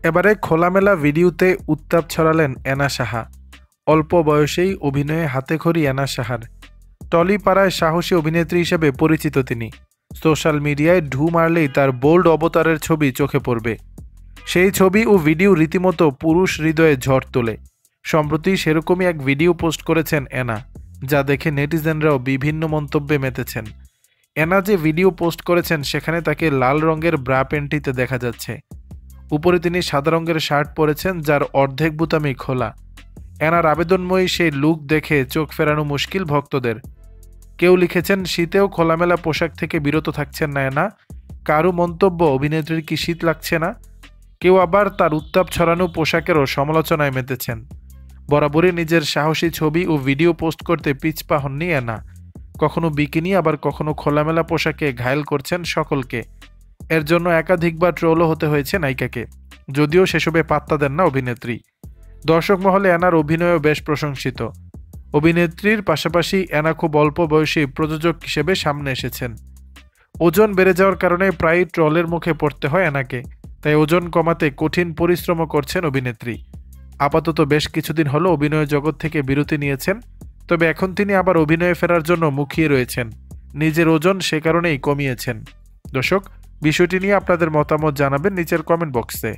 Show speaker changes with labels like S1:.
S1: এবারে খোলামেলা ভিডিওতে উত্তাপ ছড়ালেন এনা সাহা। অল্প বয়সেই অভিনয়ে হাতেখড়ি এনা সাহার। টলিপাড়ায় সাহসী অভিনেত্রী হিসেবে পরিচিত তিনি। সোশ্যাল মিডিয়ায় ঢু মারলেই তার বোল্ড অবতারের ছবি চোখে পড়বে। সেই ছবি ও ভিডিও রীতিমতো পুরুষ হৃদয়ে ঝড় তোলে। সম্প্রতি সেরকমই এক ভিডিও পোস্ট করেছেন এনা, যা দেখে নেটিজেনরাও বিভিন্ন মন্তব্যে মেতেছেন। এনা যে ভিডিও পোস্ট করেছেন সেখানে তাকে লাল রঙের ব্রা প্যান্টিতে দেখা যাচ্ছে। উপরে তিনি সাদা রঙের শার্ট পরেছেন, যার অর্ধেক বোতামই খোলা। এনার আবেদনময়ী সেই লুক দেখে চোখ ফেরানো মুশকিল ভক্তদের। কেউ লিখেছেন শীতেও খোলামেলা পোশাক থেকে বিরত থাকছেন না এনা। কারো মন্তব্য অভিনেত্রীর কি শীত লাগছে না। কেউ আবার তার উত্তাপ ছড়ানো পোশাকেরও সমালোচনায় মেতেছেন। বরাবরই নিজের সাহসী ছবি ও ভিডিও পোস্ট করতে পিছপা হননি এনা। কখনো বিকিনি, আবার কখনো খোলামেলা পোশাকে ঘায়েল করছেন সকলকে। এর জন্য একাধিকবার ট্রোলও হতে হয়েছে নায়িকাকে, যদিও সেসবে পাত্তা দেন না অভিনেত্রী। দর্শক মহলে এনার অভিনয়ও বেশ প্রশংসিত। অভিনেত্রীর পাশাপাশি এনা খুব অল্প বয়সী প্রযোজক হিসেবে সামনে এসেছেন। ওজন বেড়ে যাওয়ার কারণে প্রায়ই ট্রলের মুখে পড়তে হয় এনাকে, তাই ওজন কমাতে কঠিন পরিশ্রমও করছেন অভিনেত্রী। আপাতত বেশ কিছুদিন হলো অভিনয় জগৎ থেকে বিরতি নিয়েছেন, তবে এখন তিনি আবার অভিনয়ে ফেরার জন্য মুখিয়ে রয়েছেন। নিজের ওজন সে কারণেই কমিয়েছেন। দর্শক, বিষয়টি নিয়ে আপনাদের মতামত জানাবেন নিচের কমেন্ট বক্সে।